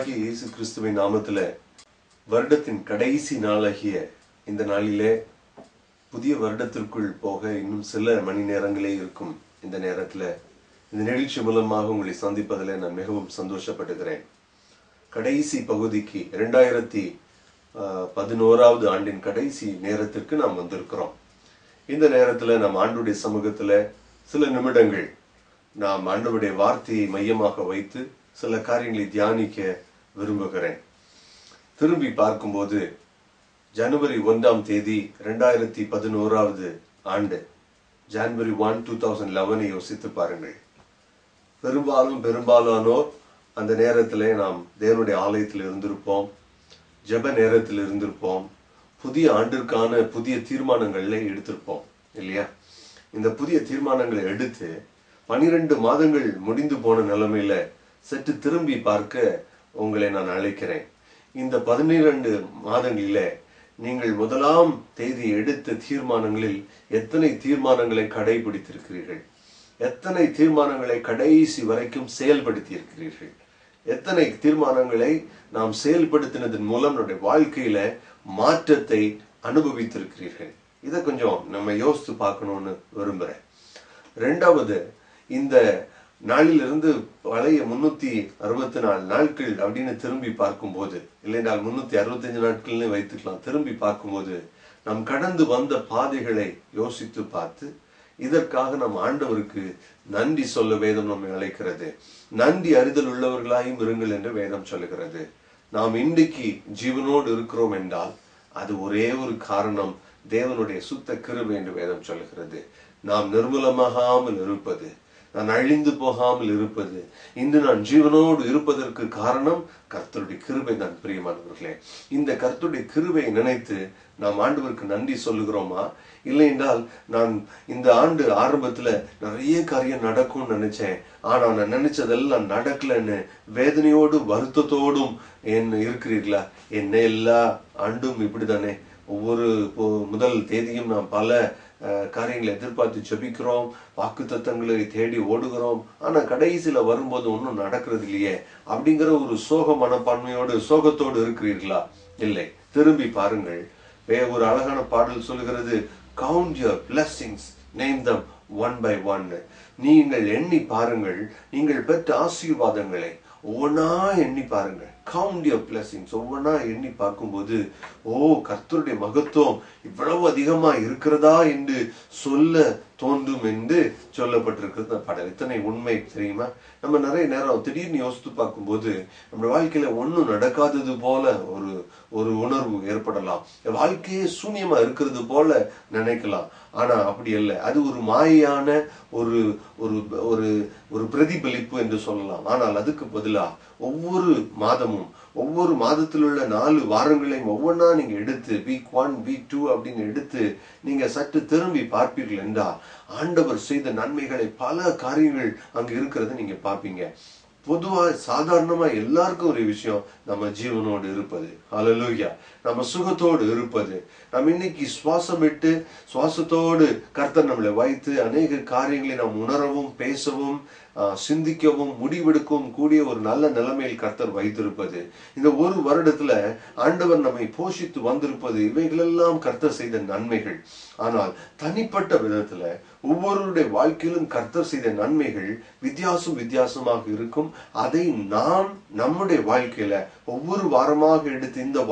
கர்த்தராகிய இயேசு கிறிஸ்துவின் நாமத்தில வருடத்தின் கடைசி நாளாகிய இந்த நாளிலே புதிய வருடத்திற்குள் போக இன்னும் சில மணி நேரங்களே இருக்கும். இந்த நேரத்தில் இந்த நிகழ்ச்சி மூலமாக உங்களை சந்திப்பதில் நான் மிகவும் சந்தோஷப்படுகிறேன். கடைசி பகுதிக்கு 2011 ஆண்டின் கடைசி நேரத்திற்கு நாம் வந்திருக்கிறோம். இந்த நேரத்தில் நாம் ஆண்டுடைய சமூகத்தில் சில நிமிடங்கள் நாம் ஆண்டவருடைய வார்த்தையை மையமாக வைத்து சில காரியங்களை தியானிக்க விரும்புகிறேன். திரும்பி பார்க்கும்போது ஜனவரி 1 2011 ஆண்டு ஜனவரி 1, 2011 யோசித்து பாருங்கள். பெரும்பாலானோர் அந்த நேரத்தில் நாம் தேவனுடைய ஆலயத்தில் இருந்திருப்போம், ஜெப நேரத்தில் இருந்திருப்போம், புதிய ஆண்டிற்கான புதிய தீர்மானங்களை எடுத்திருப்போம் இல்லையா? இந்த புதிய தீர்மானங்களை எடுத்து 12 மாதங்கள் முடிந்து போன நிலைமையில சற்று திரும்பி பார்க்க உங்களை நான் அழைக்கிறேன். இந்த 12 மாதங்களில நீங்கள் 1ஆம் தேதி எடுத்த தீர்மானங்களில் எத்தனை தீர்மானங்களை கடைபிடித்திருக்கிறீர்கள்? எத்தனை தீர்மானங்களை கடைசி வரைக்கும் செயல்படுத்தி இருக்கிறீர்கள்? எத்தனை தீர்மானங்களை நாம் செயல்படுத்தினதன் மூலம் நம்முடைய வாழ்க்கையில மாற்றத்தை அனுபவித்திருக்கிறீர்கள்? இதை கொஞ்சம் நம்ம யோசித்து பார்க்கணும்னு விரும்புறேன். 2வது, இந்த நாளிலிருந்து பழைய 364 நாட்கள் அப்படின்னு திரும்பி பார்க்கும்போது, இல்லைனால் 365 நாட்கள்னு வைத்துக்கலாம், திரும்பி பார்க்கும்போது நாம் கடந்து வந்த பாதைகளை யோசித்து பார்த்து இதற்காக நம் ஆண்டவருக்கு நன்றி சொல்ல வேதம் நம்மை அழைக்கிறது. நன்றி அறிதல் உள்ளவர்களாயும் இருங்கள் என்று வேதம் சொல்லுகிறது. நாம் இன்றைக்கு ஜீவனோடு இருக்கிறோம் என்றால் அது ஒரே ஒரு காரணம், தேவனுடைய சுத்த கிருபை என்று வேதம் சொல்லுகிறது. நாம் நிர்மூலமாகாமல் இருப்பது, நான் அழிந்து போகாமல் இருப்பது, இன்று நான் ஜீவனோடு இருப்பதற்கு காரணம் கர்த்தருடைய கிருபை தான். பிரியமானவர்களே, இந்த கர்த்தருடைய கிருபையை நினைத்து நாம் ஆண்டவருக்கு நன்றி சொல்லுகிறோமா? இல்லை என்றால், நான் இந்த ஆண்டு ஆரம்பத்துல நிறைய காரியம் நடக்கும்னு நினைச்சேன், ஆனா நான் நினைச்சதெல்லாம் நடக்கலன்னு வேதனையோடு வருத்தத்தோடும் இருக்கிறீர்களா? என்ன எல்லா ஆண்டும் இப்படித்தானே, ஒவ்வொரு முதல் தேதியும் நாம் பல காரியங்களை எதிர்பார்த்து ஜெபிக்கிறோம், வாக்கு தத்தங்களை தேடி ஓடுகிறோம், ஆனா கடைசியில வரும்போது ஒன்றும் நடக்கிறது இல்லையே அப்படிங்கிற ஒரு சோக மனப்பான்மையோடு சோகத்தோடு இருக்கிறீர்களா? இல்லை, திரும்பி பாருங்கள். ஒரு அழகான பாடல் சொல்லுகிறது, count your blessings, name them one by one. நீங்கள் எண்ணி பாருங்கள், நீங்கள் பெற்ற ஆசீர்வாதங்களை ஒவ்வொன்னா எண்ணி பாருங்கள். கவுண்ட் யுவர் பிளெஸிங்ஸ், ஒவ்வொன்னா எண்ணி பார்க்கும்போது, ஓ, கர்த்தருடைய மகத்துவம் இவ்வளவு அதிகமா இருக்கிறதா என்று சொல்ல தோன்றும் என்று சொல்லப்பட்டிருக்கிறது அந்த பாடல். இத்தனை உண்மை தெரியுமா? நம்ம நிறைய நேரம் திடீர்னு யோசித்து பார்க்கும்போது நம்ம வாழ்க்கையில ஒன்றும் நடக்காதது போல ஒரு உணர்வு ஏற்படலாம். வாழ்க்கையே சூன்யமா இருக்கிறது போல நினைக்கலாம். ஆனா அப்படி அல்ல. அது ஒரு மாயான ஒரு ஒரு ஒரு பிரதிபலிப்பு என்று சொல்லலாம். ஆனால் அதுக்கு பதிலா ஒவ்வொரு மாதமும், ஒவ்வொரு மாதத்தில் உள்ள 4 வாரங்களையும் ஒவ்வொன்றா நீங்க எடுத்து வீக் 1, வீக் 2 அப்படின்னு எடுத்து நீங்க சற்று திரும்பி பார்ப்பீர்கள் என்றால் ஆண்டவர் செய்த நன்மைகளை, பல காரியங்கள் அங்க இருக்கிறத நீங்க பார்ப்பீங்க. பொதுவா சாதாரணமா எல்லாருக்கும் ஒரு விஷயம், நம்ம ஜீவனோடு இருப்பது, ஹல்லேலூயா, நம்ம சுகத்தோடு இருப்பது, நம்ம இன்னைக்கு சுவாசம் விட்டு சுவாசத்தோடு கர்த்தர் நம்மளை வைத்து அநேக காரியங்களை நாம் உணரவும், பேசவும், சிந்திக்கவும், முடிவெடுக்கவும் கூடிய ஒரு நல்ல நிலைமையில் கர்த்தர் வைத்திருப்பது, இந்த ஒரு வருடத்துல ஆண்டவர் நம்மை போஷித்து வந்திருப்பது, இவைகளெல்லாம் கர்த்தர் செய்த நன்மைகள். ஆனால் தனிப்பட்ட விதத்துல ஒவ்வொருடைய வாழ்க்கையிலும் கர்த்தர் செய்த நன்மைகள் வித்தியாசமாக இருக்கும். அதை நாம் நம்முடைய வாழ்க்கையில ஒவ்வொரு வாரமாக எடுத்து இந்த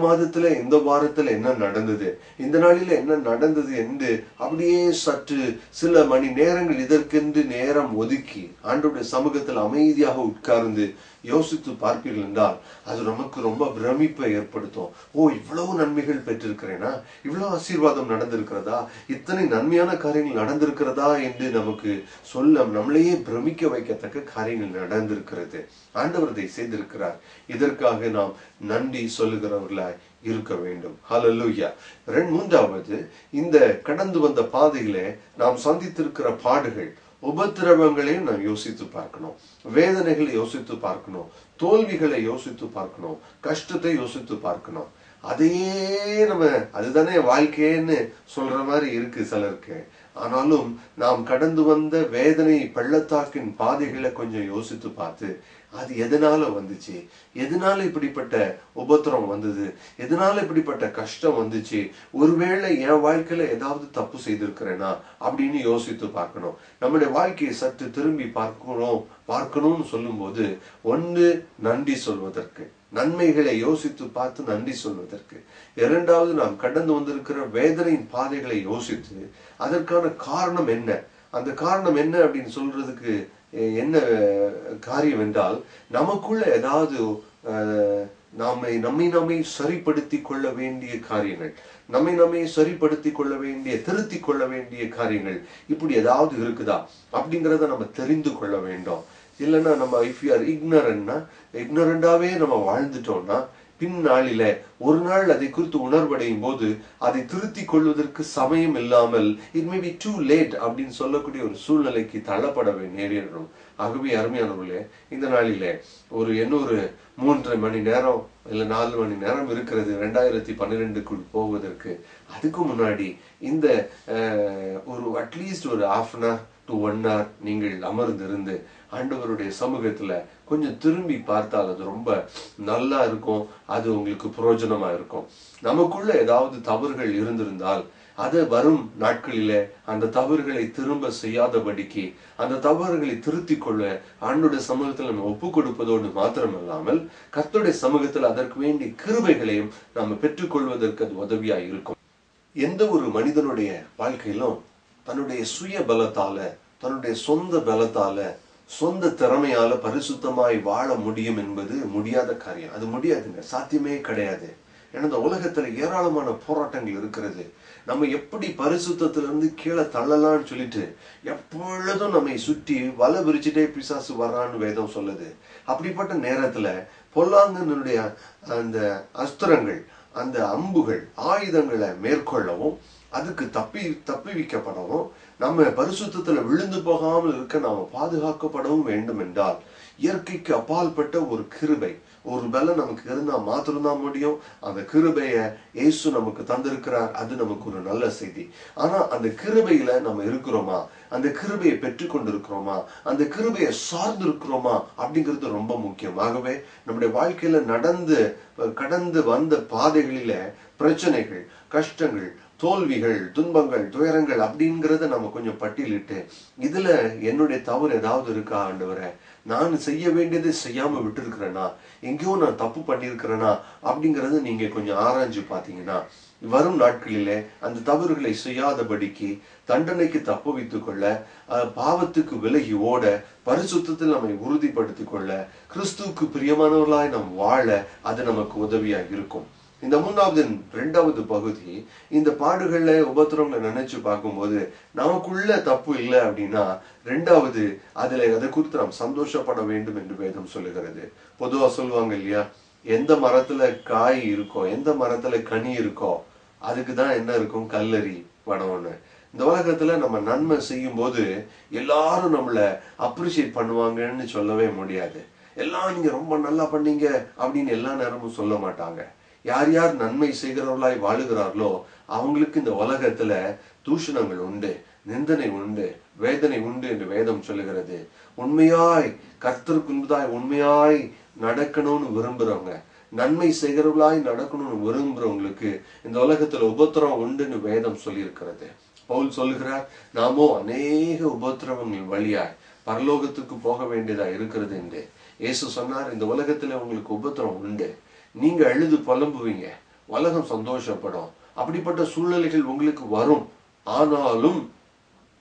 மாதத்துல இந்த வாரத்துல என்ன நடந்தது, இந்த நாளில என்ன நடந்தது என்று அப்படியே சற்று சில மணி நேரங்கள் இதற்கென்று நேரம் ஒதுக்கி ஆண்டவருடைய சமூகத்தில் அமைதியாக உட்கார்ந்து யோசித்து பார்ப்பீர்கள் என்றால் அது நமக்கு ரொம்ப பிரமிப்பை ஏற்படுத்தும். ஓ, இவ்வளவு நன்மைகள் பெற்றிருக்கிறேனா, இவ்வளவு ஆசீர்வாதம் நடந்திருக்கிறதா, இத்தனை நன்மையான காரியங்கள் நடந்திருக்கிறதா என்று நமக்கு சொல்ல, நம்மளையே பிரமிக்க வைக்கத்தக்க காரியங்கள் நடந்திருக்கிறது. ஆண்டவர் இதை செய்திருக்கிறார். இதற்காக நாம் நன்றி சொல்லுகிறவர்களாய் இருக்க வேண்டும். ஹல்லேலூயா. 3வது, இந்த கடந்து வந்த பாதையிலே நாம் சந்தித்திருக்கிற பாடுகள், உபத்திரவங்களையும் நாம் யோசித்து பார்க்கணும், வேதனைகளை யோசித்து பார்க்கணும், தோல்விகளை யோசித்து பார்க்கணும், கஷ்டத்தை யோசித்து பார்க்கணும். அதையே நம்ம அதுதானே வாழ்க்கைன்னு சொல்ற மாதிரி இருக்கு சிலருக்கு. ஆனாலும் நாம் கடந்து வந்த வேதனை பள்ளத்தாக்கின் பாதைகளை கொஞ்சம் யோசித்து பார்த்து அது எதனால வந்துச்சு, எதனால இப்படிப்பட்ட உபத்திரம் வந்தது, எதனால இப்படிப்பட்ட கஷ்டம் வந்துச்சு, ஒருவேளை என் வாழ்க்கையில ஏதாவது தப்பு செய்திருக்கிறேனா அப்படின்னு யோசித்து பார்க்கணும். நம்முடைய வாழ்க்கையை சற்று திரும்பி பார்க்கணும்னு சொல்லும் போது, ஒன்று நன்றி சொல்வதற்கு, நன்மைகளை யோசித்து பார்த்து நன்றி சொல்வதற்கு. இரண்டாவது, நாம் கடந்து வந்திருக்கிற வேதனையின் பாதைகளை யோசித்து அதற்கான காரணம் என்ன, அந்த காரணம் என்ன அப்படின்னு சொல்றதுக்கு என்ன காரியம் என்றால், நமக்குள்ள ஏதாவது நம்மை சரிப்படுத்தி கொள்ள வேண்டிய காரியங்கள், நம்மை சரிப்படுத்தி கொள்ள வேண்டிய, திருத்தி கொள்ள வேண்டிய காரியங்கள் இப்படி ஏதாவது இருக்குதா அப்படிங்கிறத நம்ம தெரிந்து கொள்ள வேண்டும். இல்லைன்னா நம்ம இஃப் யூ ஆர் இக்னரண்டாவே நம்ம வாழ்ந்துட்டோம்னா பின்னாளில ஒரு நாள் அதை குறித்து உணர்வடையும் போது அதை திருத்தி கொள்வதற்கு சமயம் இல்லாமல் it may be too late அப்படின்னு சொல்லக்கூடிய ஒரு சூழ்நிலைக்கு தள்ளப்பட நேரிடும். ஆகவே அருமையானவர்களே, இந்த நாளிலே இன்னொரு 3.5 மணி நேரம் இல்ல 4 மணி நேரம் இருக்கிறது 2012க்குள் போவதற்கு. அதுக்கு முன்னாடி இந்த ஒரு அட்லீஸ்ட் ஒரு 1/2 hour to 1 hour நீங்கள் அமர்ந்திருந்து ஆண்டவருடைய சமூகத்துல கொஞ்சம் திரும்பி பார்த்தால் அது ரொம்ப நல்லா இருக்கும். அது உங்களுக்கு பிரயோஜனமா இருக்கும். நமக்குள்ள ஏதாவது தவறுகள் இருந்திருந்தால் அது வரும் நாட்களிலே அந்த தவறுகளை திரும்ப செய்யாதபடிக்கு, அந்த தவறுகளை திருத்தி கொள்ள ஆண்டோடைய சமூகத்தில் நம்ம ஒப்பு கொடுப்பதோடு மாத்திரமல்லாமல் கர்த்தருடைய சமூகத்தில் அதற்கு வேண்டிய கிருபைகளையும் நம்ம பெற்றுக்கொள்வதற்கு அது உதவியா இருக்கும். எந்த ஒரு மனிதனுடைய வாழ்க்கையிலும் தன்னுடைய சுய பலத்தால, தன்னுடைய சொந்த பலத்தால, சொந்த திறமையால பரிசுத்தமாய் வாழ முடியும் என்பது முடியாத காரியம். அது முடியாதுங்க, சாத்தியமே கிடையாது. ஏன்னா இந்த உலகத்துல ஏராளமான போராட்டங்கள் இருக்கிறது. நம்ம எப்படி பரிசுத்தத்திலிருந்து கீழே தள்ளலாம்னு சொல்லிட்டு எப்பொழுதும் நம்மை சுற்றி வலை விரிச்சுட்டே பிசாசு வர்றான்னு வேதம் சொல்லுது. அப்படிப்பட்ட நேரத்துல பொல்லாங்கனுடைய அந்த அஸ்திரங்கள், அந்த அம்புகள், ஆயுதங்களை மேற்கொள்ளவும், அதுக்கு தப்பிவிக்கப்படவும், நம்ம பரிசுத்தத்துல விழுந்து போகாமல் இருக்க நாம பாதுகாக்கப்படவும் வேண்டும் என்றால் இயற்கைக்கு அப்பால்பட்ட ஒரு கிருபை, ஒரு பலம் நமக்கு இருந்தா மாத்திரம்தான் முடியும். அந்த கிருபைய இயேசு நமக்கு தந்திருக்கிறார். அது நமக்கு ஒரு நல்ல செய்தி. ஆனா அந்த கிருபையில நம்ம இருக்கிறோமா, அந்த கிருபையை பெற்றுக் கொண்டிருக்கிறோமா, அந்த கிருபையை சார்ந்து இருக்கிறோமா அப்படிங்கிறது ரொம்ப முக்கியம். ஆகவே நம்முடைய வாழ்க்கையில கடந்து வந்த பாதைகளில பிரச்சனைகள், கஷ்டங்கள், தோல்விகள், துன்பங்கள், துயரங்கள் அப்படிங்கிறத நம்ம கொஞ்சம் பட்டியலிட்டு, இதுல என்னுடைய தவறு ஏதாவது இருக்கா ஆண்டவரே, நான் செய்ய வேண்டியதை செய்யாம விட்டு இருக்கிறேனா, எங்கேயோ நான் தப்பு பண்ணியிருக்கிறேனா அப்படிங்கறத நீங்க கொஞ்சம் ஆராய்ஞ்சு பாத்தீங்கன்னா வரும் நாட்களிலே அந்த தவறுகளை செய்யாதபடிக்கு, தண்டனைக்கு தப்பு வைத்துக் கொள்ள, பாவத்துக்கு விலகி ஓட, பரிசுத்தத்தில் நம்மை உறுதிப்படுத்திக் கொள்ள, கிறிஸ்துவுக்கு பிரியமானவர்களாய் நாம் வாழ அது நமக்கு உதவியாக இருக்கும். இந்த 2வது பகுதி, இந்த பாடுகள்ல உபத்திரங்களை நினைச்சு பார்க்கும்போது நமக்குள்ள தப்பு இல்லை அப்படின்னா, 2வது அதை குறித்து நாம் சந்தோஷப்பட வேண்டும் என்று வேதம் சொல்லுகிறது. பொதுவா சொல்லுவாங்க இல்லையா, எந்த மரத்துல காய் இருக்கோ, எந்த மரத்துல கனி இருக்கோ, அதுக்குதான் என்ன இருக்கும், கல்லறி படம்னு. இந்த உலகத்துல நம்ம நன்மை செய்யும் போது எல்லாரும் நம்மள அப்ரிஷியேட் பண்ணுவாங்கன்னு சொல்லவே முடியாது. எல்லாம் நீங்க ரொம்ப நல்லா பண்ணீங்க அப்படின்னு எல்லா நேரமும் சொல்ல மாட்டாங்க. யார் யார் நன்மை செய்கிறவர்களாய் வாழுகிறார்களோ அவங்களுக்கு இந்த உலகத்துல தூஷணங்கள் உண்டு, நிந்தனை உண்டு, வேதனை உண்டு என்று வேதம் சொல்லுகிறது. உண்மையாய் கர்த்தருக்கு உண்மையாய் நடக்கணும்னு விரும்புறவங்க, நன்மை செய்கிறவர்களாய் நடக்கணும்னு விரும்புறவங்களுக்கு இந்த உலகத்துல உபத்திரம் உண்டுன்னு வேதம் சொல்லி இருக்கிறது. பவுல் சொல்லுகிறார், நாமோ அநேக உபத்திரவங்கள் வழியாய் பரலோகத்துக்கு போக வேண்டியதா இருக்கிறது என்று. இயேசு சொன்னார், இந்த உலகத்துல உங்களுக்கு உபத்திரம் உண்டு, நீங்க அழுது புலம்புவீங்க, உலகம் சந்தோஷப்படும், அப்படிப்பட்ட சூழ்நிலைகள் உங்களுக்கு வரும். ஆனாலும்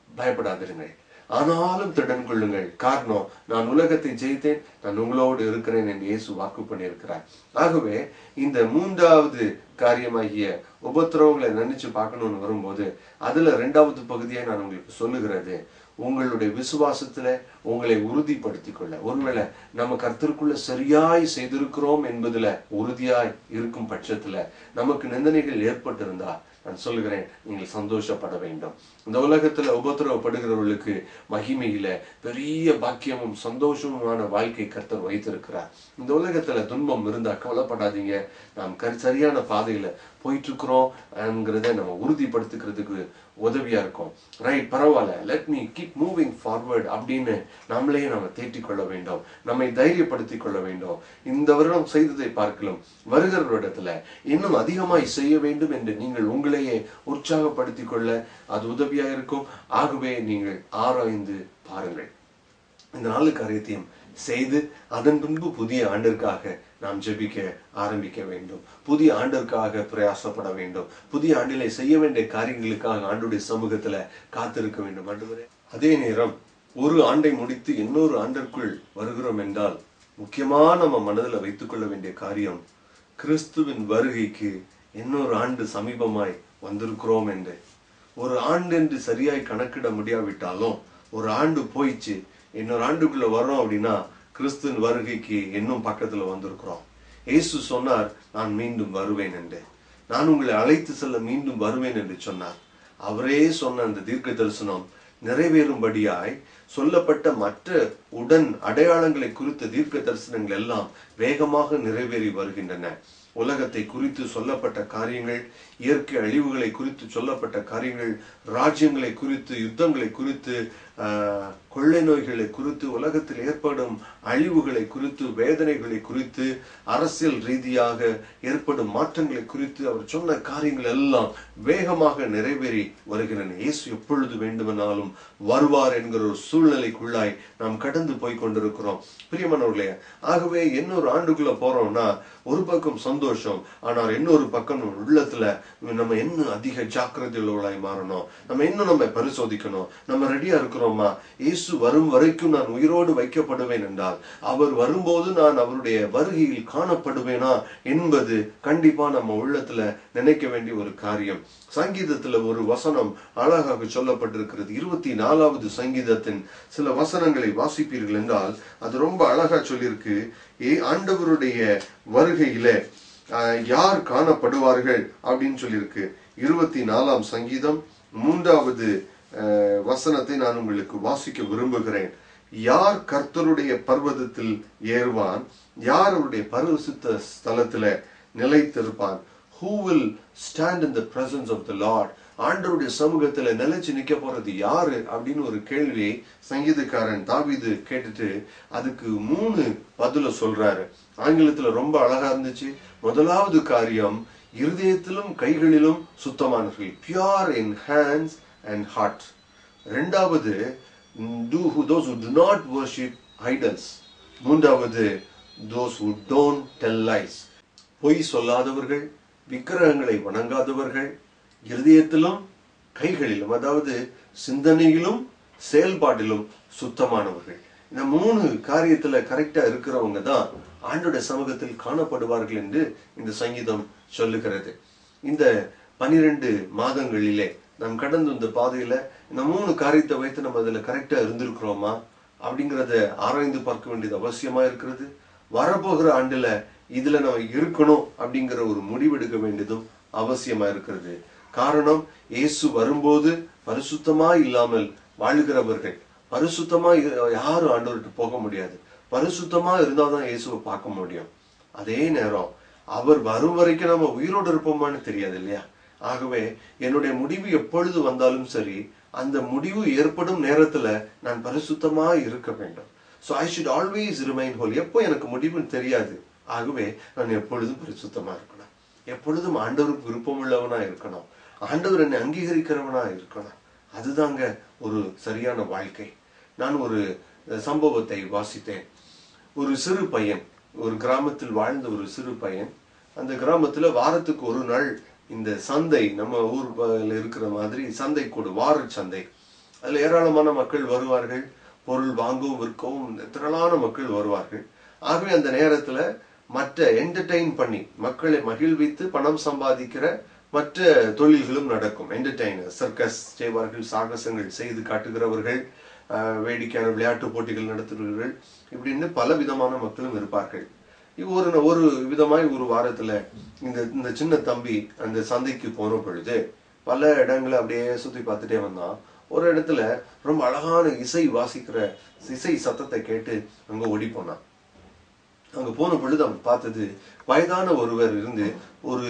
பயப்படாதிருங்கள், ஆனாலும் திடன் கொள்ளுங்கள். காரணம், நான் உலகத்தை ஜெயித்தேன், நான் உங்களோடு இருக்கிறேன் என்று இயேசு வாக்கு பண்ணியிருக்கிறார். ஆகவே இந்த 3வது காரியமாகிய உபத்திரவங்களை நினைச்சு பார்க்கணும்னு வரும்போது அதுல 2வது பகுதியை நான் உங்களுக்கு சொல்லுகிறது, உங்களுடைய விசுவாசத்துல உங்களை உறுதிப்படுத்திக் கொள்ள. ஒருவேளை நம்ம கர்த்தருக்குள்ள சரியாய் செய்திருக்கிறோம் என்பதுல உறுதியாய் இருக்கும் பட்சத்துல நமக்கு நிந்தனைகள் ஏற்பட்டிருந்தா நான் சொல்லுகிறேன், நீங்கள் சந்தோஷப்பட வேண்டும். இந்த உலகத்துல உபத்திரவப்படுகிறவர்களுக்கு மகிமையில பெரிய பாக்கியமும் சந்தோஷமுமான வாழ்க்கை கர்த்தர் வைத்திருக்கிறார். இந்த உலகத்துல துன்பம் இருந்தா கவலைப்படாதீங்க, நாம் சரியான பாதையில போயிட்டு இருக்கிறோம்ங்கிறத நம்ம உறுதிப்படுத்திக்கிறதுக்கு உதவியா இருக்கும். ரைட், பரவாயில்ல, let me keep moving forward அப்படின்னு நம்மளையே நம்ம தேற்றிக் கொள்ள வேண்டும், நம்மை தைரியப்படுத்திக் கொள்ள வேண்டும். இந்த வருடம் செய்ததை பார்க்கலாம், வருகிற இடத்துல இன்னும் அதிகமாய் செய்ய வேண்டும் என்று நீங்கள் உங்களையே உற்சாகப்படுத்திக் கொள்ள அது உதவியா இருக்கும். ஆகவே நீங்கள் ஆராய்ந்து பாருங்கள். இந்த 4 காரியத்தையும் செய்து அதன் பின்பு புதிய ஆண்டிற்காக நாம் ஜெபிக்க ஆரம்பிக்க வேண்டும். புதிய ஆண்டிற்காக பிரயாசப்பட வேண்டும். புதிய ஆண்டிலே செய்ய வேண்டிய காரியங்களுக்காக ஆண்டுடைய சமூகத்துல காத்திருக்க வேண்டும். ஆண்டவரே, அதே நேரம் ஒரு ஆண்டை முடித்து இன்னொரு ஆண்டிற்குள் வருகிறோம் என்றால் முக்கியமா நம்ம மனதில் வைத்துக் கொள்ள வேண்டிய காரியம், கிறிஸ்துவின் வருகைக்கு இன்னொரு ஆண்டு சமீபமாய் வந்திருக்கிறோம் என்று. ஒரு ஆண்டு என்று சரியாய் கணக்கிட முடியாவிட்டாலும் ஒரு ஆண்டு போயிடுச்சு, இன்னொரு ஆண்டுக்குள்ள வர்றோம் அப்படின்னா கிறிஸ்துவின் வருகைக்கு இன்னும் பக்கத்துல வந்திருக்கிறோம். இயேசு சொன்னார், நான் மீண்டும் வருவேன் என்று. நான் உங்களை அழைத்து செல்ல மீண்டும் வருவேன் என்று சொன்னார். அவரே சொன்ன அந்த தீர்க்க தரிசனம் நிறைவேறும்படியாய் சொல்லப்பட்ட மற்ற உடன் அடையாளங்களை குறித்த தீர்க்க தரிசனங்கள் எல்லாம் வேகமாக நிறைவேறி வருகின்றன. உலகத்தை குறித்து சொல்லப்பட்ட காரியங்கள், இயற்கை அழிவுகளை குறித்து சொல்லப்பட்ட காரியங்கள், ராஜ்யங்களை குறித்து, யுத்தங்களை குறித்து, கொள்ளை நோய்களை குறித்து, உலகத்தில் ஏற்படும் அழிவுகளை குறித்து, வேதனைகளை குறித்து, அரசியல் ரீதியாக ஏற்படும் மாற்றங்களை குறித்து அவர் சொன்ன காரியங்கள் எல்லாம் வேகமாக நிறைவேறி வருகின்றன. இயேசு எப்பொழுது வேண்டுமானாலும் வருவார் என்கிற ஒரு சூழ்நிலைக்குள்ளாய் நாம் கடந்து போய் கொண்டிருக்கிறோம். பிரியமானவர்களே, ஆகவே இன்னொரு ஆண்டுக்குள்ள போறோம்னா ஒரு பக்கம் சந்தோஷம், ஆனால் இன்னொரு பக்கம் உள்ளத்துல நம்ம இன்னும் அதிக ஜாக்கிரதையுள்ளவர்களாய் மாறணும். நம்ம இன்னும் நம்ம பரிசோதிக்கணும், நம்ம ரெடியா இருக்கிறோமா? இயேசு வரும் வரைக்கும் நான் உயிரோடு வைக்கப்படுவேன் என்றால் அவர் வரும்போது நான் அவருடைய வருகையில் காணப்படுவேனா என்பது கண்டிப்பா நம்ம உள்ளத்துல நினைக்க வேண்டிய ஒரு காரியம். சங்கீதத்துல ஒரு வசனம் அழகாக சொல்லப்பட்டிருக்கிறது. 24வது சங்கீதத்தின் சில வசனங்களை வாசிப்பீர்கள் என்றால் அது ரொம்ப அழகா சொல்லியிருக்கு. ஆண்டவருடைய வருகையில யார் காணப்படுவார்கள் அப்படின்னு சொல்லியிருக்கு. 24ஆம் சங்கீதம் 3வது வசனத்தை நான் உங்களுக்கு வாசிக்க விரும்புகிறேன். யார் கர்த்தருடைய பர்வதத்தில் ஏறுவான்? யார் அவருடைய பரிசுத்த ஸ்தலத்துல நிலைத்திருப்பான்? Who will stand in the presence of the Lord? ஆண்டவருடைய சமூகத்துல நிலைச்சு நிக்க போறது யாரு அப்படின்னு ஒரு கேள்வியை சங்கீதக்காரன் தாவீது கேட்டுட்டு அதுக்கு 3 பதில சொல்றாரு. ஆங்கிலத்துல ரொம்ப அழகா இருந்துச்சு. முதலாவது காரியம், இருதயத்திலும் கைகளிலும் சுத்தமானவர்கள், pure in hands and heart. இரண்டாவது, those who do not worship idols. மூன்றாவது, those who don't tell lies. பொய் சொல்லாதவர்கள், விக்கிரகங்களை வணங்காதவர்கள், இருதயத்திலும் கைகளிலும் அதாவது சிந்தனையிலும் செயல்பாட்டிலும் சுத்தமானவர்கள். இந்த 3 காரியத்துல கரெக்டா இருக்கிறவங்க தான் ஆண்டோடைய சமூகத்தில் காணப்படுவார்கள் என்று இந்த சங்கீதம் சொல்லுகிறது. இந்த 12 மாதங்களிலே நாம் கடந்து இந்த பாதையில இந்த 3 காரியத்தை வைத்து நம்ம அதுல கரெக்டா இருந்திருக்கிறோமா அப்படிங்கறத ஆராய்ந்து பார்க்க வேண்டியது அவசியமா இருக்கிறது. வரப்போகிற ஆண்டுல இதுல நம்ம இருக்கணும் அப்படிங்கிற ஒரு முடிவெடுக்க வேண்டியதும் அவசியமா இருக்கிறது. காரணம், இயேசு வரும்போது பரிசுத்தமா இல்லாமல் வாழுகிறவர்கள், பரிசுத்தமா யாரும் ஆண்டவர்கிட்ட போக முடியாது. பரிசுத்தமா இருந்தாதான் இயேசுவை பார்க்க முடியும். அதே நேரம் அவர் வரும் வரைக்கும் நம்ம உயிரோடு இருப்போமான்னு தெரியாது இல்லையா? ஆகவே என்னுடைய முடிவு எப்பொழுது வந்தாலும் சரி, அந்த முடிவு ஏற்படும் நேரத்துல நான் பரிசுத்தமா இருக்க வேண்டும். So I should always remain holy. எப்போ எனக்கு முடிவுன்னு தெரியாது. ஆகவே நான் எப்பொழுதும் பரிசுத்தமா இருக்கணும். எப்பொழுதும் ஆண்டவருக்கு விருப்பமுள்ளவனா இருக்கணும். ஆண்டவர் என்னை அங்கீகரிக்கிறவனா இருக்கணும். அதுதாங்க ஒரு சரியான வாழ்க்கை. நான் ஒரு சம்பவத்தை வாசித்தேன். ஒரு சிறு பையன், ஒரு கிராமத்தில் வாழ்ந்த ஒரு சிறு பையன், அந்த கிராமத்துல வாரத்துக்கு ஒரு நாள் இந்த சந்தை, நம்ம ஊர்ல இருக்கிற மாதிரி சந்தை கூட, வார சந்தை. அதுல ஏராளமான மக்கள் வருவார்கள், பொருள் வாங்கவும் விற்கவும் திரளான மக்கள் வருவார்கள். ஆகவே அந்த நேரத்துல மற்ற என்டர்டெயின் பண்ணி மக்களை மகிழ்வித்து பணம் சம்பாதிக்கிற மற்ற தொழில்களும் நடக்கும். என்டர்டெய்னர், சர்க்கஸ் செய்வார்கள், சாகசங்கள் செய்து காட்டுகிறவர்கள், வேடிக்கையான விளையாட்டு போட்டிகள் நடத்துகிறவர்கள், இப்படின்னு பல விதமான மக்களும் இருப்பார்கள். ஒரு விதமாய் ஒரு வாரத்துல இந்த சின்ன தம்பி அந்த சந்தைக்கு போன பொழுது பல இடங்களை அப்படியே சுத்தி பார்த்துட்டே வந்தான். ஒரு இடத்துல ரொம்ப அழகான இசை வாசிக்கிற இசை சத்தத்தை கேட்டு அங்க ஓடி போனான். அங்க போன பொழுது அவன் பார்த்தது வயதான ஒருவர் இருந்து ஒரு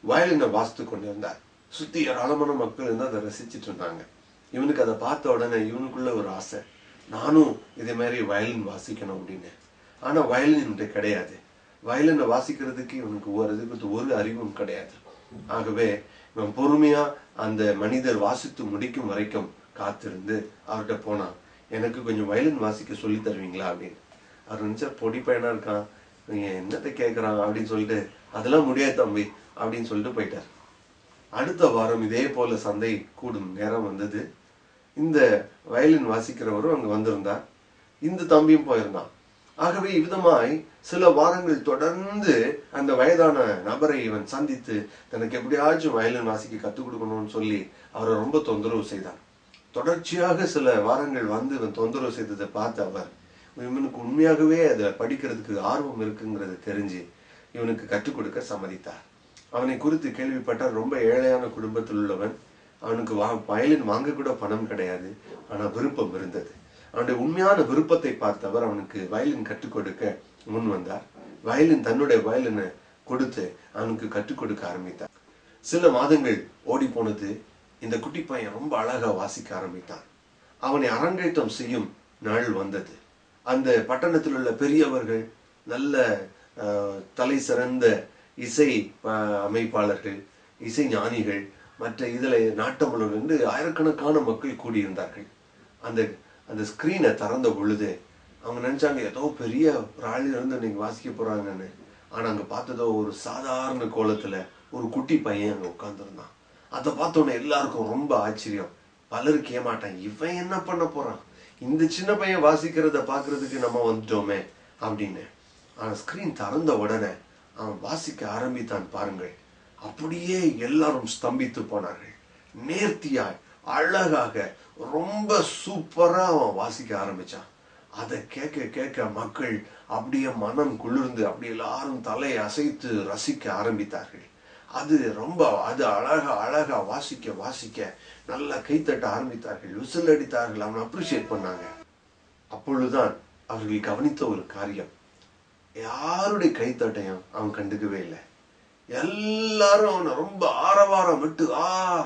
வயலினை வாசித்து கொண்டிருந்தார். சுத்தி ஏராளமான மக்கள் இருந்து அதை ரசிச்சுட்டு இருந்தாங்க. இவனுக்கு அதை பார்த்த உடனே இவனுக்குள்ள ஒரு ஆசை, நானும் இதே மாதிரி வயலின் வாசிக்கணும் அப்படின்னு. ஆனா வயலின் கிடையாது. வயலினை வாசிக்கிறதுக்கு இவனுக்கு ஒரு அறிவும் கிடையாது. ஆகவே இவன் பொறுமையா அந்த மனிதர் வாசித்து முடிக்கும் வரைக்கும் காத்திருந்து அவர்கிட்ட போனான். எனக்கு கொஞ்சம் வயலின் வாசிக்க சொல்லி தருவீங்களா அப்படின்னு. அவர் நினைச்சா பொடி பையனா இருக்கான், நீங்க என்னத்தை கேட்கறான் அப்படின்னு சொல்லிட்டு, அதெல்லாம் முடியாது தம்பி அப்படின்னு சொல்லிட்டு போயிட்டார். அடுத்த வாரம் இதே போல சந்தை கூடும் நேரம் வந்தது. இந்த வயலின் வாசிக்கிறவரும் அங்க வந்திருந்தார். இந்த தம்பியும் போயிருந்தான். ஆகவே இவ்விதமாய் சில வாரங்கள் தொடர்ந்து அந்த வயதான நபரை இவன் சந்தித்து தனக்கு எப்படியாச்சும் வயலின் வாசிக்க கத்துக் கொடுக்கணும்னு சொல்லி அவரை ரொம்ப தொந்தரவு செய்தான். தொடர்ச்சியாக சில வாரங்கள் வந்து இவன் தொந்தரவு செய்ததை பார்த்து அவர் இவனுக்கு உண்மையாகவே அதை படிக்கிறதுக்கு ஆர்வம் இருக்குங்கிறது தெரிஞ்சு இவனுக்கு கற்றுக் கொடுக்க சம்மதித்தார். அவனை குறித்து கேள்விப்பட்டால் ரொம்ப ஏழையான குடும்பத்தில் உள்ளவன். அவனுக்கு வயலின் வாங்க கூட பணம் கிடையாது, ஆனா விருப்பம் இருந்தது. அவனுடைய உண்மையான விருப்பத்தை பார்த்தவர் அவனுக்கு வயலின் கற்றுக் கொடுக்க முன் வந்தார். தன்னுடைய வயலினை கொடுத்து அவனுக்கு கற்றுக் கொடுக்க ஆரம்பித்தார். சில மாதங்கள் ஓடி போனது. இந்த குட்டி பையன் ரொம்ப அழகா வாசிக்க ஆரம்பித்தான். அவனை அரங்கேற்றம் செய்யும் நாள் வந்தது. அந்த பட்டணத்தில் உள்ள பெரியவர்கள், நல்ல தலை சிறந்த இசை அமைப்பாளர்கள், இசை ஞானிகள், மற்ற இதுல நாட்டமுள்ளவர்கள் என்று ஆயிரக்கணக்கான மக்கள் கூடியிருந்தார்கள். அந்த ஸ்கிரீனை திறந்த பொழுது அவங்க நினைச்சாங்க ஏதோ பெரிய ஒரு ஆள் இருந்து நீங்க வாசிக்க போறாங்கன்னு. ஆனா அங்க பார்த்ததோ ஒரு சாதாரண கோலத்துல ஒரு குட்டி பையன் அங்க உட்கார்ந்துருந்தான். அதை பார்த்தோன்னே எல்லாருக்கும் ரொம்ப ஆச்சரியம். பலருக்கு ஏமாட்டான், இவன் என்ன பண்ண போறான், இந்த சின்ன பையன் வாசிக்கிறத பாக்குறதுக்கு நம்ம வந்துட்டோமே அப்படின்னு. ஆனா ஸ்கிரீன் திறந்த உடனே அவன் வாசிக்க ஆரம்பித்தான் பாருங்கள். அப்படியே எல்லாரும் ஸ்தம்பித்து போனார்கள். நேர்த்தியாய் அழகாக ரொம்ப சூப்பரா அவன் வாசிக்க ஆரம்பிச்சான். அதை கேட்க கேட்க மக்கள் அப்படியே மனம் குளிர்ந்து அப்படி எல்லாரும் தலையை அசைத்து ரசிக்க ஆரம்பித்தார்கள். அது அழகா வாசிக்க வாசிக்க நல்லா கைத்தட்ட ஆரம்பித்தார்கள், விசில் அடித்தார்கள், அவனை அப்ரிஷியேட் பண்ணாங்க. அப்பொழுதுதான் அவர்கள் கவனித்த ஒரு காரியம், யாருடைய கைத்தட்டையும் அவன் கண்டுக்கவே இல்லை. எல்லாரும் அவனை ரொம்ப ஆரவாரம் விட்டு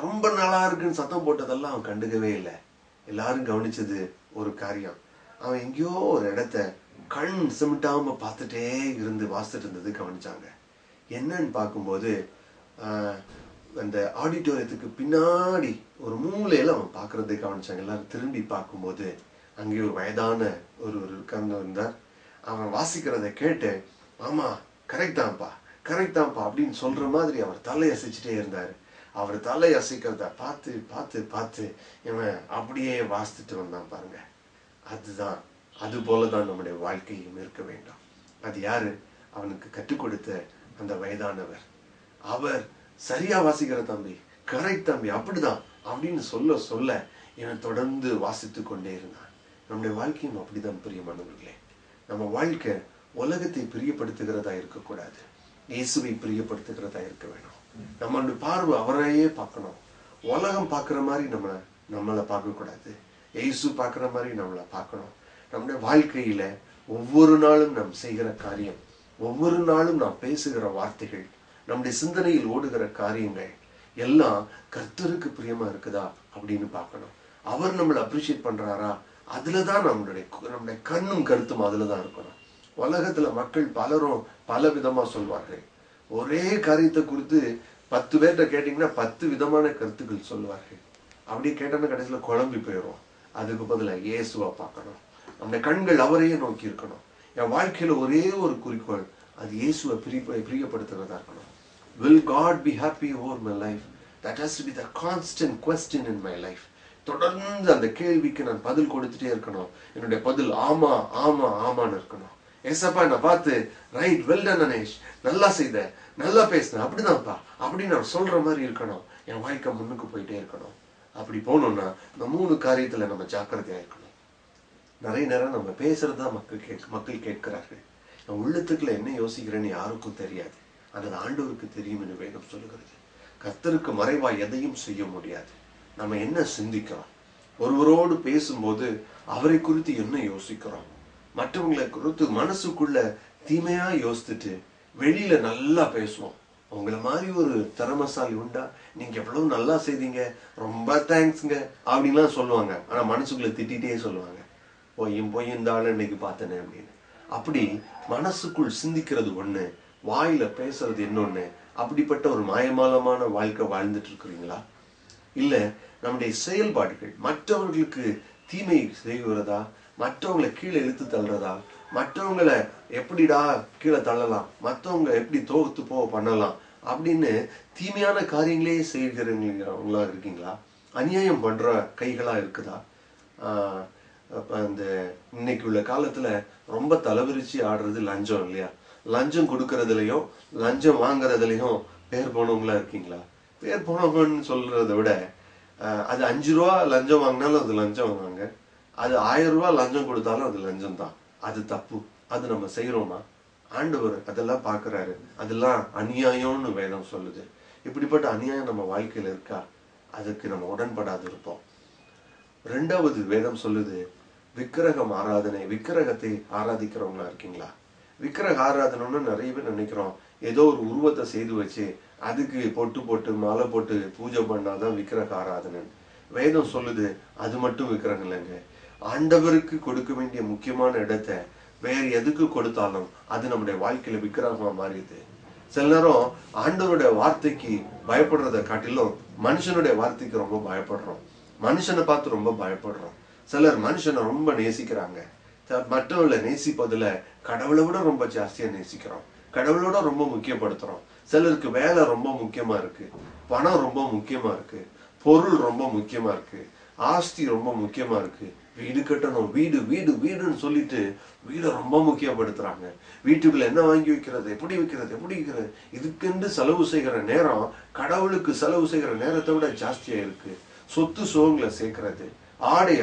ரொம்ப நல்லா இருக்குன்னு சத்தம் போட்டதெல்லாம் அவன் கண்டுக்கவே இல்லை. எல்லாரும் கவனிச்சது ஒரு காரியம், அவன் எங்கேயோ ஒரு இடத்த கண் சிமிட்டாம பார்த்துட்டே இருந்து வாசிட்டு இருந்தது கவனிச்சாங்க. என்னன்னு பார்க்கும்போது அந்த ஆடிட்டோரியத்துக்கு பின்னாடி ஒரு மூலையில அவன் பார்க்கறதை கவனிச்சாங்க. எல்லாரும் திரும்பி பார்க்கும்போது அங்கே ஒரு வயதான ஒரு உட்கார்ந்து இருந்தார். அவன் வாசிக்கிறத கேட்டு, ஆமா கரெக்ட் தான்ப்பா அப்படின்னு சொல்ற மாதிரி அவர் தலை அசைச்சுட்டே இருந்தாரு. அவர் தலை அசைக்கிறத பார்த்து பார்த்து பார்த்து இவன் அப்படியே வாசித்துட்டு வந்தான் பாருங்க. அது போலதான் நம்முடைய வாழ்க்கையும் இருக்க வேண்டும். அது யாரு? அவனுக்கு கற்றுக் கொடுத்த அந்த வயதானவர். அவர் சரியா வாசிக்கிற தம்பி, கரெக்ட் தம்பி, அப்படிதான் அப்படின்னு சொல்ல சொல்ல இவன் தொடர்ந்து வாசித்து கொண்டே இருந்தான். நம்முடைய வாழ்க்கையும் அப்படிதான் பிரியமானவர்களே. நம்ம வாழ்க்கை உலகத்தை பிரியப்படுத்துகிறதா இருக்கக்கூடாது, இயேசுவை பிரியப்படுத்துகிறதா இருக்க வேணும். நம்மளுடைய பார்வை அவரையே பார்க்கணும். உலகம் பார்க்கிற மாதிரி நம்மளை பார்க்க கூடாது, இயேசு பார்க்கிற மாதிரி நம்மளை பார்க்கணும். நம்முடைய வாழ்க்கையில ஒவ்வொரு நாளும் நாம் செய்கிற காரியம், ஒவ்வொரு நாளும் நாம் பேசுகிற வார்த்தைகள், நம்முடைய சிந்தனையில் ஓடுகிற காரியங்கள் எல்லாம் கர்த்தருக்கு பிரியமா இருக்குதா அப்படின்னு பார்க்கணும். அவர் நம்மளை அப்ரிஷியேட் பண்றாரா, அதுலதான் நம்முடைய கண்ணும் கருத்தும் அதுலதான் இருக்கணும். உலகத்துல மக்கள் பலரும் பல விதமா சொல்வார்கள். ஒரே காரியத்தை குறித்து 10 பேர்கிட்ட கேட்டீங்கன்னா 10 விதமான கருத்துக்கள் சொல்லுவார்கள். அப்படி கேட்டோன்னா கடைசியில குழம்பி போயிடும். அதுக்கு பதிலா இயேசுவா பார்க்கணும். நம்முடைய கண்கள் அவரையே நோக்கி இருக்கணும். என் வாழ்க்கையில ஒரே ஒரு குறிக்கோள், அது இயேசுவை பிரியப்படுத்துறதா இருக்கணும். Will God be happy over my life? That has to be the constant question in my life. தொடர்ந்து அந்த கேள்விக்கு நான் பதில் கொடுத்துட்டே இருக்கணும். என்னுடைய பதில் ஆமா ஆமா ஆமான்னு இருக்கணும். ஏசப்பா நான் பார்த்து ரைட், வெல் டன் அனேஷ், நல்லா செய்த, நல்லா பேசின, அப்படிதான்ப்பா அப்படின்னு நான் சொல்ற மாதிரி இருக்கணும். என் வாழ்க்கை முன்னுக்கு போயிட்டே இருக்கணும். அப்படி போனோம்னா இந்த 3 காரியத்துல நம்ம ஜாக்கிரதையா இருக்கணும். நிறைய நேரம் நம்ம பேசுறதுதான் மக்கள் கேட்கிறார்கள். நான் உள்ளத்துக்குள்ள என்ன யோசிக்கிறேன்னு யாருக்கும் தெரியாது, ஆனால் ஆண்டவருக்கு தெரியும் என்று வேதம் சொல்லுகிறது. கர்த்தருக்கு மறைவா எதையும் செய்ய முடியாது. நம்ம என்ன சிந்திக்கிறோம், ஒருவரோடு பேசும்போது அவரை குறித்து என்ன யோசிக்கிறோம், மற்றவங்களை குறித்து மனசுக்குள்ள தீமையா யோசித்துட்டு வெளியில நல்லா பேசுவோம். உங்களை மாதிரி ஒரு திறமசாலி உண்டா, நீங்க எவ்வளவு நல்லா செய்தீங்க, ரொம்ப தேங்க்ஸ்ங்க அப்படின்லாம் சொல்லுவாங்க. ஆனா மனசுக்குள்ள திட்டிகிட்டே சொல்லுவாங்க, போய் இந்த ஆளு இன்னைக்கு பார்த்தனே அப்படின்னு. அப்படி மனசுக்குள் சிந்திக்கிறது ஒண்ணு, வாயில பேசுறது இன்னொன்னு. அப்படிப்பட்ட ஒரு மாயமாலமான வாழ்க்கை வாழ்ந்துட்டு இருக்கிறீங்களா? இல்ல நம்முடைய செயல்பாடுகள் மற்றவர்களுக்கு தீமை செய்கிறதா, மற்றவங்களை கீழே இழுத்து தள்ளுறதா, மற்றவங்களை எப்படிடா கீழே தள்ளலாம், மற்றவங்க எப்படி தோத்து பண்ணலாம் அப்படின்னு தீமையான காரியங்களே செய்கிறவங்களா இருக்கீங்களா? அநியாயம் பண்ற கைகளா இருக்குதா? அந்த இன்னைக்கு உள்ள காலத்துல ரொம்ப தலைவிரிச்சு ஆடுறது லஞ்சம் இல்லையா? லஞ்சம் கொடுக்கறதுலயும் லஞ்சம் வாங்குறதுலயும் பேர் போனவங்களா இருக்கீங்களா? பேர் போனவங்கன்னு சொல்றத விட அது 5 ரூபா லஞ்சம் வாங்கினாலும் அது லஞ்சம் வாங்க, அது 1000 ரூபாய் லஞ்சம் கொடுத்தாலும் அது லஞ்சம் தான். அது தப்பு. அது நம்ம செய்யறோமா? ஆண்டவர் அதெல்லாம் பாக்குறாரு. அதெல்லாம் அநியாயம்னு வேதம் சொல்லுது. இப்படிப்பட்ட அநியாயம் நம்ம வாழ்க்கையில இருக்கா? அதுக்கு நம்ம உடன்படாது இருப்போம். 2வது வேதம் சொல்லுது, விக்கிரகம் ஆராதனை. விக்கிரகத்தை ஆராதிக்கிறவங்களா இருக்கீங்களா? விக்கிரக ஆராதனைன்னு நிறைய பேர் நினைக்கிறோம், ஏதோ ஒரு உருவத்தை செய்து வச்சு அதுக்கு பொட்டு போட்டு மாலை போட்டு பூஜை பண்ணாதான் விக்கிரக ஆராதனை. வேதம் சொல்லுது அது மட்டும் விக்கிரகம் இல்லைங்க. ஆண்டவருக்கு கொடுக்க வேண்டிய முக்கியமான இடத்தை வேற எதுக்கு கொடுத்தாலும் அது நம்முடைய வாழ்க்கையில விக்கிரகமா மாறிடுது. சில நேரம் ஆண்டவருடைய வார்த்தைக்கு பயப்படுறதை காட்டிலும் மனுஷனுடைய வார்த்தைக்கு ரொம்ப பயப்படுறோம். மனுஷனை பார்த்து ரொம்ப பயப்படுறோம். சிலர் மனுஷனை ரொம்ப நேசிக்கிறாங்க. மற்றவர்களை நேசிப்பதுல கடவுளை விட ரொம்ப ஜாஸ்தியா நேசிக்கிறோம். கடவுளோட ரொம்ப முக்கியப்படுத்துறோம். சிலருக்கு வேலை ரொம்ப முக்கியமா இருக்கு, பணம் ரொம்ப முக்கியமா இருக்கு, பொருள் ரொம்ப முக்கியமா இருக்கு, ஆஸ்தி ரொம்ப முக்கியமா இருக்கு. வீடு கட்டணும், வீடு வீடு வீடுன்னு சொல்லிட்டு வீடை ரொம்ப முக்கியப்படுத்துறாங்க. வீட்டுக்குள்ள என்ன வாங்கி வைக்கிறது, எப்படி வைக்கிறது, இதுக்கென்று செலவு செய்கிற நேரம் கடவுளுக்கு செலவு செய்கிற நேரத்தை விட ஜாஸ்தியா இருக்கு. சொத்து சுகங்களை சேர்க்கறது, ஆடை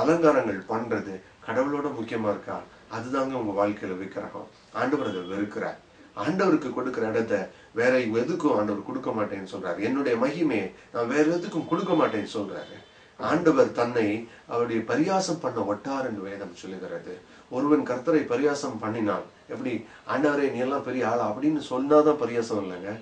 அலங்காரங்கள் பண்றது கடவுளோட முக்கியமா இருக்கா? அதுதாங்க உங்க வாழ்க்கையில விக்கிரகம். ஆண்டவர் அதை வெறுக்கிறார். ஆண்டவருக்கு கொடுக்கிற இடத்தை வேற எதுக்கும் ஆண்டவர் கொடுக்க மாட்டேன்னு சொல்றாரு. என்னுடைய மகிமையை நான் வேற எதுக்கும் கொடுக்க மாட்டேன்னு சொல்றாரு. ஆண்டவர் தன்னை அவருடைய பரியாசம் பண்ண ஒட்டார் என்று வேதம் சொல்லுகிறது. ஒருவன் கர்த்தரை பரியாசம் பண்ணினான், எப்படி ஆண்டவரே நீ எல்லாம் பெரிய ஆளா அப்படின்னு சொன்னாதான் பரியாசம் இல்லைங்க.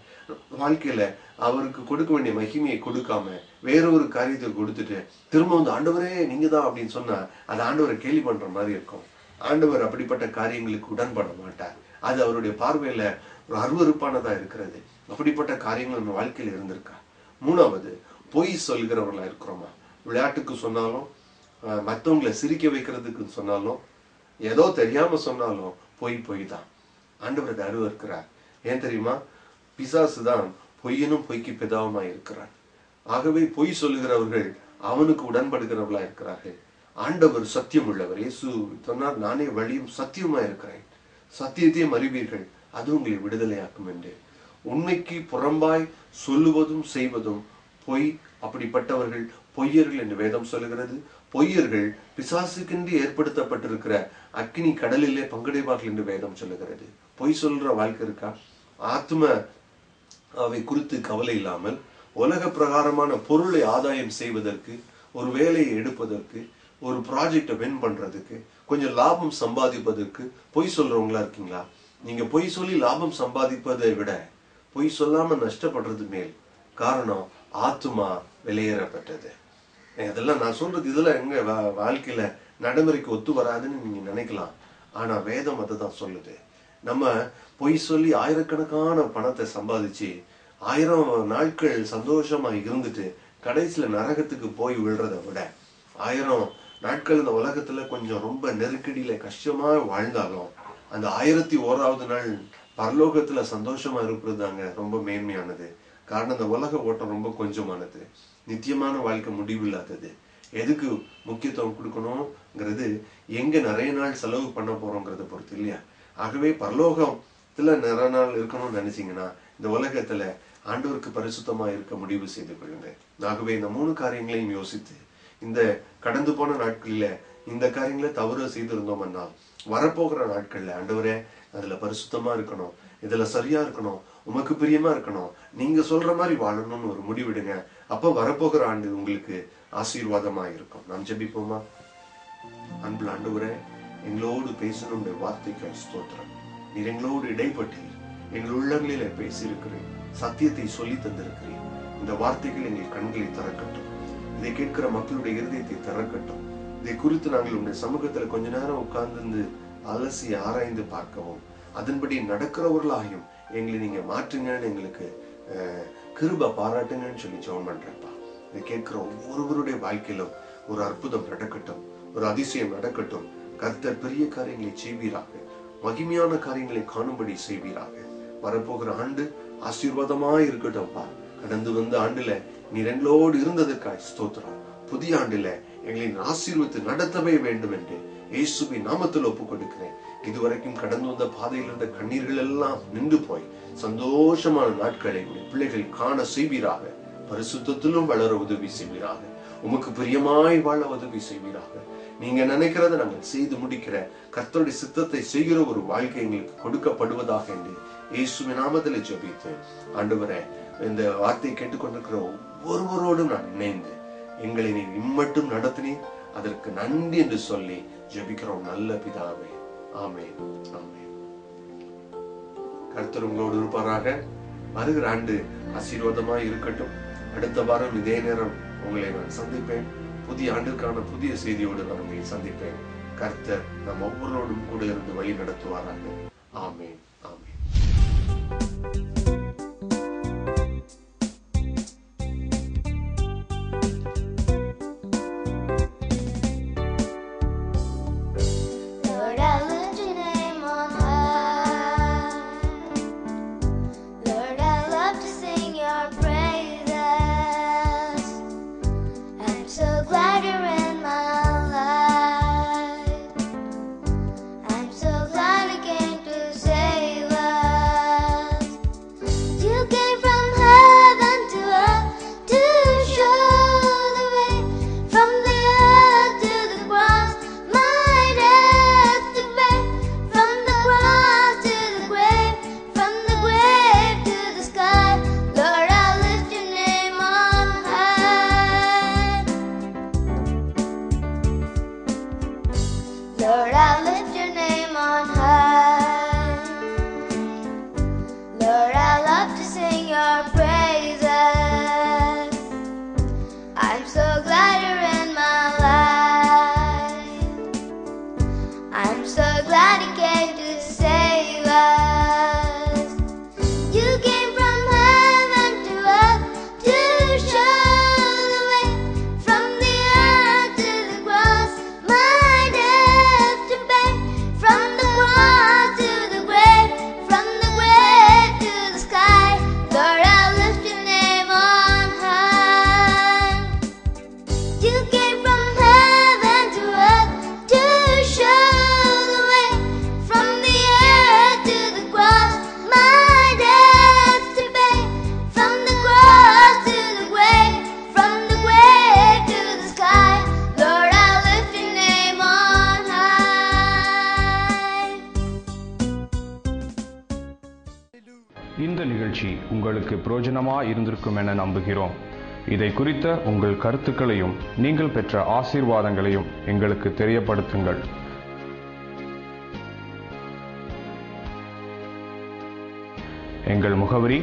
வாழ்க்கையில அவருக்கு கொடுக்க வேண்டிய மகிமையை கொடுக்காம வேற ஒரு காரியத்தை கொடுத்துட்டு திரும்ப வந்து ஆண்டவரே நீங்க தான் அப்படின்னு சொன்னா அது ஆண்டவரை கேலி பண்ற மாதிரி இருக்கும். ஆண்டவர் அப்படிப்பட்ட காரியங்களுக்கு உடன்பட மாட்டார். அது அவருடைய பார்வையில ஒரு அருவருப்பானதா இருக்கிறது. அப்படிப்பட்ட காரியங்கள் நம்ம வாழ்க்கையில இருந்திருக்கா? 3வது, பொய் சொல்கிறவர்களா இருக்கிறோமா? விளையாட்டுக்கு சொன்னாலும், மற்றவங்களை சிரிக்க வைக்கிறதுக்கு சொன்னாலும், ஏதோ தெரியாம சொன்னாலும் பொய் தான். ஆண்டவர் அதை அருவருக்கிறார். ஏன் தெரியுமா? பிசாசு தான் பொய்யனும் பொய்க்கு பிதாவுமா இருக்கிறார். ஆகவே பொய் சொல்லுகிறவர்கள் அவனுக்கு உடன்படுகிறவர்களா இருக்கிறார்கள். ஆண்டவர் சத்தியம் உள்ளவர். இயேசு சொன்னார், நானே வழியும் சத்தியமா இருக்கிறேன், சத்தியத்தையும் அறிவீர்கள், அது உங்களை விடுதலையாக்கும் என்று. உண்மைக்கு புறம்பாய் சொல்லுவதும் செய்வதும் பொய். அப்படிப்பட்டவர்கள் பொய்யர்கள் என்று வேதம் சொல்லுகிறது. பொய்யர்கள் பிசாசுக்கென்று ஏற்படுத்தப்பட்டிருக்கிற அக்கினி கடலிலே பங்கடைவார்கள் என்று வேதம் சொல்லுகிறது. பொய் சொல்ற வாழ்க்கை இருக்கா? ஆத்ம அவை குறித்து கவலை இல்லாமல் உலக பிரகாரமான பொருளை ஆதாயம் செய்வதற்கு, ஒரு வேலையை எடுப்பதற்கு, ஒரு ப்ராஜெக்டை வின் பண்றதுக்கு, கொஞ்சம் லாபம் சம்பாதிப்பதற்கு பொய் சொல்றவங்களா இருக்கீங்களா? நீங்க பொய் சொல்லி லாபம் சம்பாதிப்பதை விட பொய் சொல்லாம நஷ்டப்படுறது மேல். காரணம், ஆத்துமா வெளியேறப்பட்டது. அதெல்லாம் நான் சொல்றது இதெல்லாம் எங்க வாழ்க்கையில நடைமுறைக்கு ஒத்து வராதுன்னு நீங்க நினைக்கலாம். ஆனா வேதம் அதுதான் சொல்லுது. நம்ம பொய் சொல்லி ஆயிரக்கணக்கான பணத்தை சம்பாதிச்சு 1000 நாட்கள் சந்தோஷமா இருந்துட்டு கடைசியில நரகத்துக்கு போய் விழுறதை விட 1000 நாட்கள் இந்த உலகத்துல கொஞ்சம் ரொம்ப நெருக்கடியில கஷ்டமா வாழ்ந்தாலும் அந்த 1001வது நாள் பரலோகத்துல சந்தோஷமா இருப்பதுதாங்க ரொம்ப மேன்மையானது. காரணம், இந்த உலக ஓட்டம் ரொம்ப கொஞ்சமானது, நித்தியமான வாழ்க்கை முடிவில்லாதது. எதுக்கு முக்கியத்துவம் கொடுக்கணும்ங்கிறது, எங்க நிறைய நாள் செலவு பண்ண போறோங்கிறத பொறுத்து இல்லையா? ஆகவே பரலோகத்துல நிறைய நாள் இருக்கணும்னு நினைச்சீங்கன்னா இந்த உலகத்துல ஆண்டவருக்கு பரிசுத்தமா இருக்க முடிவு செய்து கொள்ளுங்க. ஆகவே இந்த 3 காரியங்களையும் யோசித்து, இந்த கடந்து போன நாட்களில இந்த காரியங்களை தவறு செய்திருந்தோம்னா வரப்போகிற நாட்கள்ல ஆண்டவரே அதுல பரிசுத்தமா இருக்கணும், இதுல சரியா இருக்கணும், உமக்கு பிரியமா இருக்கணும், நீங்க சொல்ற மாதிரி வாழணும்னு ஒரு முடிவிடுங்க. அப்ப வரப்போகிற ஆண்டு உங்களுக்கு ஆசீர்வாதமா இருக்கும். நாம் ஜெபிப்போமா? அன்புள்ள ஆண்டவரே, எங்களோடு பேசணும் வார்த்தைக்கு ஸ்தோத்திரம். நீர் எங்களோடு இடைப்பட்டீர், எங்கள் உள்ளங்களிலே பேசியிருக்கிறேன், சத்தியத்தை சொல்லி தந்திருக்கிறேன். இந்த வார்த்தைகள் எங்கள் கண்களை திறக்கட்டும், இதை கேட்கிற மக்களுடைய இருதயத்தை திறக்கட்டும். இதை குறித்து நாங்கள் உங்களுடைய சமூகத்துல கொஞ்ச நேரம் உட்கார்ந்து அலசி ஆராய்ந்து பார்க்கவும், அதன்படி நடக்கிறவர்களாயும் எங்களை நீங்க மாற்றுங்கன்னு, எங்களுக்கு கிருபை பாராட்டுங்கன்னு சொல்லி ஜெபம் பண்றேன்ப்பா. இதை கேட்கிற ஒவ்வொருவருடைய வாழ்க்கையிலும் ஒரு அற்புதம் நடக்கட்டும், ஒரு அதிசயம் நடக்கட்டும். கர்த்தர் பெரிய காரியங்களை செய்வீராக, மகிமையான காரியங்களை காணும்படி செய்வீராக. வரப்போகிற ஆண்டு ஆசீர்வாதமாய் இருக்கட்டும்ப்பா. கடந்து வந்த ஆண்டுல நீர் எங்களோடு இருந்ததற்காய் ஸ்தோத்திரம். புதிய ஆண்டுல எங்களின் ஆசீர்வத்து நடத்தவே வேண்டும் என்று இயேசுவின் நாமத்தில் ஒப்புக் கொடுக்கிறேன். இதுவரைக்கும் கடந்து வந்த பாதையில் இருந்த கண்ணீர்கள் எல்லாம் நின்று போய் சந்தோஷமான நாட்களை பிள்ளைகள் காண செய்வீராக. பரிசுத்தத்திலும் வளர உதவி செய்வீராக. உமக்கு பிரியமாய் வாழ உதவி செய்வீராக. நீங்க நினைக்கிறத நாங்கள் செய்து முடிக்கிற கர்த்தருடைய சித்தத்தை செய்கிற ஒரு வாழ்க்கை எங்களுக்கு கொடுக்கப்படுவதாக என்று இயேசுவின் நாமத்தில் ஜெபித்து, ஆண்டவரே, இந்த வார்த்தையை கேட்டுக்கொண்டிருக்கிற ஒவ்வொருவரோடும் நான் இணைந்து எங்களை நீர் இம்மட்டும் நடத்தினீர், அதற்கு நன்றி என்று சொல்லி ஜெபிக்கிறோம் நல்ல பிதாவே. ஆமென், ஆமென். கர்த்தர் உங்களோடு இருப்பாராக. வருகிற ஆண்டு ஆசீர்வாதமாய் இருக்கட்டும். அடுத்த வாரம் இதே நேரம் உங்களை நான் சந்திப்பேன். புதிய ஆண்டுக்கான புதிய செய்தியோடு நான் உங்களை சந்திப்பேன். கர்த்தர் நம் ஒவ்வொருவரோடும் கூட இருந்து வழி நடத்துவாராக. ஆமென், ஆமென். Lord, I lift your name on high. Lord, I love to sing your praises. I'm so glad you're in my life. I'm so glad you came to save us. You came from heaven to earth to show the way, from the earth to the cross, my death to pay, from the cross to the grave, from the grave to the sky. Lord, I lift your name on high. You came from heaven to earth to show the way, from the earth to the cross, my death to pay, from the cross to the grave, from the grave to the sky. Lord, I lift your name on high. இந்த நிகழ்ச்சி உங்களுக்கு பிரயோஜனமாக இருந்திருக்கும் என நம்புகிறோம். இதை குறித்த உங்கள் கருத்துக்களையும் நீங்கள் பெற்ற ஆசீர்வாதங்களையும் எங்களுக்கு தெரியப்படுத்துங்கள். எங்கள் முகவரி: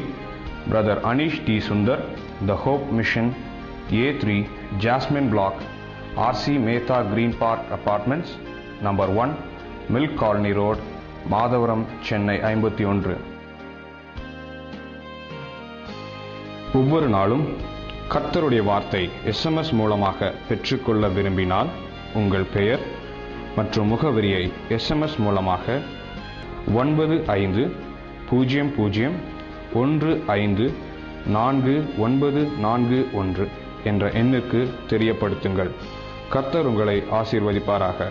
brother Aneesh D Sundar, the Hope Mission, A3, Jasmine Block, RC Mehta Green Park Apartments, number 1, Milk Colony Road, Madhavaram, Chennai 51. ஒவ்வொரு நாளும் கர்த்தருடைய வார்த்தை SMS மூலமாக பெற்றுக்கொள்ள விரும்பினால் உங்கள் பெயர் மற்றும் முகவரியை SMS மூலமாக 9501544941 என்ற எண்ணுக்கு தெரியப்படுத்துங்கள். கர்த்தர் உங்களை ஆசீர்வதிப்பாராக.